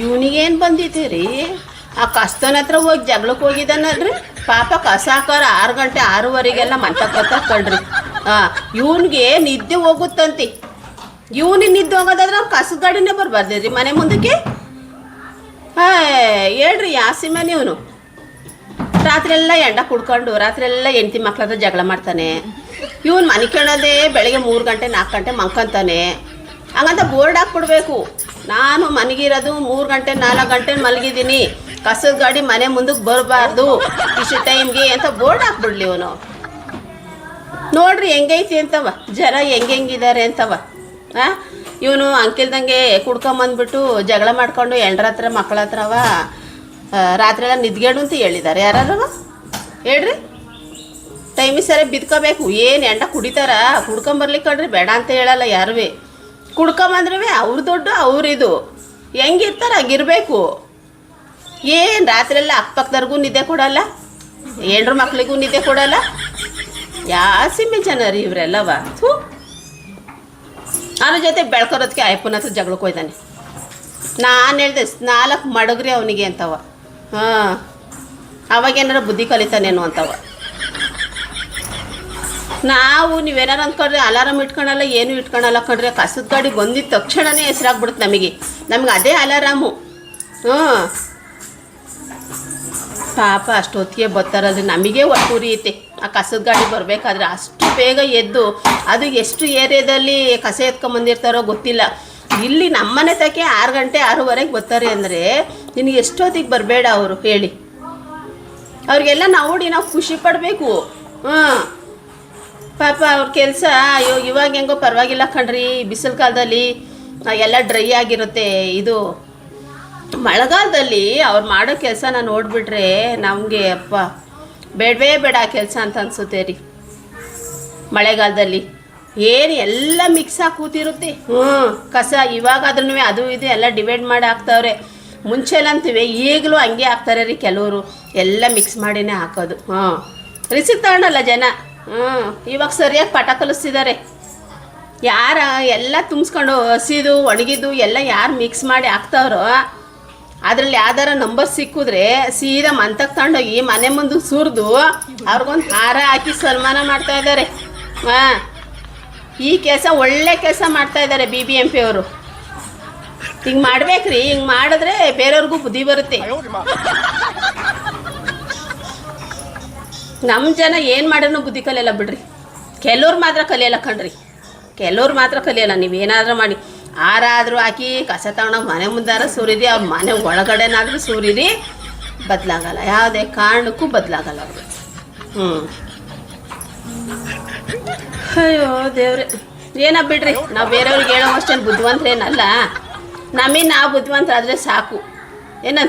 ಇವನಿಗೇನು ಬಂದಿದೆ ರೀ? ಆ ಕಸ್ತನ ಹತ್ರ ಹೋಗಿ ಜಗಳಕ್ಕೆ ಹೋಗಿದ್ದಾನಲ್ರಿ ಪಾಪ. ಕಸ ಹಾಕೋರು 6 ಗಂಟೆ 6:30ಗೆಲ್ಲ ಮಂಟಕ್ಕೆ ಕಳ್ರಿ. ಇವನಿಗೆ ನಿದ್ದೆ ಹೋಗುತ್ತಂತೆ. ಇವನಿಗೆ ನಿದ್ದೆ ಹೋಗೋದಾದ್ರೆ ಅವ್ನು ಕಸದ ಗಾಡಿನೇ ಬರಬಾರ್ದು ರೀ ಮನೆ ಮುಂದಕ್ಕೆ. ಹೇಳ್ರಿ ಯಾಸಿಮನ್ ಇವನು ರಾತ್ರಿ ಎಲ್ಲ ಎಂಡ ಕುಡ್ಕೊಂಡು ರಾತ್ರಿ ಎಲ್ಲ ಹೆಂಡತಿ ಮಕ್ಳ ಹತ್ರ ಜಗಳ ಮಾಡ್ತಾನೆ. ಇವನು ಮನೆ ಕೇಳೋದೇ ಬೆಳಗ್ಗೆ 3 ಗಂಟೆ 4 ಗಂಟೆ ಮಲ್ಕೊಂತಾನೆ. ಹಂಗಂತ ಬೋರ್ಡ್ ಹಾಕ್ಬಿಡ್ಬೇಕು, ನಾನು ಮನಗಿರೋದು 3 ಗಂಟೆ 4 ಗಂಟೆ ಮಲಗಿದ್ದೀನಿ, ಕಸದ ಗಾಡಿ ಮನೆ ಮುಂದಕ್ಕೆ ಬರಬಾರ್ದು ಇಷ್ಟು ಟೈಮ್ಗೆ ಅಂತ ಬೋರ್ಡ್ ಹಾಕ್ಬಿಡ್ಲಿ ಇವನು. ನೋಡ್ರಿ ಹೆಂಗೈತಿ ಅಂತವ, ಜನ ಹೆಂಗಿದ್ದಾರೆ ಅಂತವ. ಇವನು ಅಂಕಿಲ್ದಂಗೆ ಕುಡ್ಕೊಂಬಂದ್ಬಿಟ್ಟು ಜಗಳ ಮಾಡ್ಕೊಂಡು ಎಂಡ್ರ ಹತ್ರ ಮಕ್ಕಳ ಹತ್ರವ ರಾತ್ರಿ ಎಲ್ಲ ನಿದ್ಗೇಡು ಅಂತ ಹೇಳಿದ್ದಾರೆ. ಯಾರವ ಹೇಳ್ರಿ? ಟೈಮಿಗೆ ಸರಿ ಬಿದ್ಕೋಬೇಕು. ಏನು ಎಂಡ ಕುಡಿತಾರ? ಕುಡ್ಕೊಂಬರ್ಲಿಕ್ಕಳ್ರಿ ಬೇಡ ಅಂತ ಹೇಳಲ್ಲ ಯಾರುವೆ. ಕುಡ್ಕೊಂಬಂದ್ರವೆ ಅವ್ರ ದೊಡ್ಡ ಅವ್ರಿದು ಹೆಂಗಿರ್ತಾರೆ ಹಂಗಿರ್ಬೇಕು. ಏನು ರಾತ್ರಿ ಎಲ್ಲ ಅಕ್ಕಪಕ್ಕದವ್ರಿಗೂ ನಿದ್ದೆ ಕೊಡಲ್ಲ, ಹೆಂಡ್ರ ಮಕ್ಳಿಗೂ ನಿದ್ದೆ ಕೊಡಲ್ಲ. ಯಾಸಿಮೆ ಜನ ರೀ ಇವರೆಲ್ಲವ. ಅವನ ಜೊತೆ ಬೆಳ್ಕೊರೋದಕ್ಕೆ ಅಯ್ಯಪ್ಪನ ಹತ್ರ ಜಗಳಕ್ಕೆ ಹೋಯ್ತಾನೆ. ನಾನು ಹೇಳ್ದೆ 4 ಮಡಗ್ರಿ ಅವನಿಗೆ ಅಂತವ. ಅವಾಗೇನಾರ ಬುದ್ಧಿ ಕಲಿತಾನೇನು ಅಂತವ. ನಾವು ನೀವೇನಾರು ಅಂದ್ಕೊಂಡ್ರೆ ಅಲಾರಾಮ್ ಇಟ್ಕೊಳಲ್ಲ, ಏನು ಇಟ್ಕೊಳಲ್ಲ ಕಣ್ರಿ. ಕಸದ ಗಾಡಿ ಬಂದಿದ್ದ ತಕ್ಷಣವೇ ಹೆಸರಾಗ್ಬಿಡುತ್ತೆ ನಮಗೆ ಅದೇ ಅಲಾರಾಮು. ಪಾಪ ಅಷ್ಟೊತ್ತಿಗೆ ಬರ್ತಾರಲ್ರಿ, ನಮಗೆ ಒಟ್ಟು ಉರಿಯುತ್ತೆ ಆ ಕಸದ ಗಾಡಿ ಬರಬೇಕಾದ್ರೆ. ಅಷ್ಟು ಬೇಗ ಎದ್ದು ಅದು ಎಷ್ಟು ಏರಿಯಾದಲ್ಲಿ ಕಸ ಎತ್ಕೊಂಬಂದಿರ್ತಾರೋ ಗೊತ್ತಿಲ್ಲ. ಇಲ್ಲಿ ನಮ್ಮನೆ ತಕ್ಕೆ 6 ಗಂಟೆ 6:30ಗೆ ಬರ್ತಾರೆ ಅಂದರೆ ನಿನಗೆ ಎಷ್ಟೊತ್ತಿಗೆ ಬರಬೇಡ ಅವರು ಹೇಳಿ. ಅವ್ರಿಗೆಲ್ಲ ನೋಡಿ ನಾವು ಖುಷಿ ಪಡಬೇಕು. ಪಾಪ ಅವ್ರ ಕೆಲಸ ಅಯ್ಯೋ ಇವಾಗ ಹೆಂಗೋ ಪರವಾಗಿಲ್ಲ ಕಣ್ರಿ. ಬಿಸಿಲು ಕಾಲದಲ್ಲಿ ಎಲ್ಲ ಡ್ರೈ ಆಗಿರುತ್ತೆ. ಇದು ಮಳೆಗಾಲದಲ್ಲಿ ಅವ್ರು ಮಾಡೋ ಕೆಲಸನ ನೋಡಿಬಿಟ್ರೆ ನಮಗೆ ಅಪ್ಪ ಬೇಡವೇ ಬೇಡ ಆ ಕೆಲಸ ಅಂತ ಅನಿಸುತ್ತೆ ರೀ. ಮಳೆಗಾಲದಲ್ಲಿ ಏನು ಎಲ್ಲ ಮಿಕ್ಸ್ ಆಗಿ ಕೂತಿರುತ್ತೆ. ಕಸ ಇವಾಗಾದ್ರೂ ಅದು ಇದು ಎಲ್ಲ ಡಿವೈಡ್ ಮಾಡಿ ಹಾಕ್ತವ್ರೆ. ಮುಂಚೆಲ್ಲಂತೀವಿ ಈಗಲೂ ಹಂಗೆ ಹಾಕ್ತಾರೆ ರೀ ಕೆಲವರು, ಎಲ್ಲ ಮಿಕ್ಸ್ ಮಾಡಿನೇ ಹಾಕೋದು. ರಿಸಿಕ್ ತಗೊಳಲ್ಲ ಜನ. ಇವಾಗ ಸರಿಯಾಗಿ ಪಾಠ ಕಲಿಸ್ತಿದ್ದಾರೆ. ಯಾರ ಎಲ್ಲ ತುಂಬಿಸ್ಕೊಂಡು ಹಸಿದು ಒಣಗಿದ್ದು ಎಲ್ಲ ಯಾರು ಮಿಕ್ಸ್ ಮಾಡಿ ಹಾಕ್ತಾವ್ರೋ ಅದರಲ್ಲಿ ಯಾವ್ದಾರ ನಂಬರ್ ಸಿಕ್ಕಿದ್ರೆ ಸೀದಾ ಮಂತಕ್ಕೆ ತಗೊಂಡೋಗಿ ಮನೆ ಮುಂದೆ ಸುರಿದು ಅವ್ರಿಗೊಂದು ಹಾರ ಹಾಕಿ ಸನ್ಮಾನ ಮಾಡ್ತಾ ಇದ್ದಾರೆ. ಈ ಕೆಲಸ ಒಳ್ಳೆ ಕೆಲಸ ಮಾಡ್ತಾ ಇದ್ದಾರೆ BBMP ಅವರು. ಹಿಂಗೆ ಮಾಡ್ಬೇಕ್ರಿ. ಹಿಂಗೆ ಮಾಡಿದ್ರೆ ಬೇರೆಯವ್ರಿಗೂ ಬುದ್ಧಿ ಬರುತ್ತೆ. ನಮ್ಮ ಜನ ಏನು ಮಾಡೋಣ ಬುದ್ಧಿ ಕಲಿಯಲ್ಲ ಬಿಡ್ರಿ. ಕೆಲವ್ರು ಮಾತ್ರ ಕಲಿಯಲ್ಲ ಕಣ್ರಿ, ಕೆಲವ್ರು ಮಾತ್ರ ಕಲಿಯಲ್ಲ. ನೀವೇನಾದರೂ ಮಾಡಿ ಆರಾದರೂ ಹಾಕಿ ಕಸ ತಗೊಂಡೋಗಿ ಮನೆ ಮುಂದಾರ ಸೂರಿರಿ, ಅವ್ರ ಮನೆ ಒಳಗಡೆನಾದರೂ ಸೂರಿರಿ, ಬದಲಾಗಲ್ಲ. ಯಾವುದೇ ಕಾರಣಕ್ಕೂ ಬದಲಾಗಲ್ಲ ಅವರು. ಅಯ್ಯೋ ದೇವ್ರೆ, ಏನ ಬಿಡ್ರಿ. ನಾವು ಬೇರೆಯವ್ರಿಗೆ ಹೇಳೋ ಅಷ್ಟೇನು ಬುದ್ಧಿವಂತರೇನಲ್ಲ. ನಮಗೆ ನಾವು ಬುದ್ಧಿವಂತರಾದರೆ ಸಾಕು. ಏನಂತ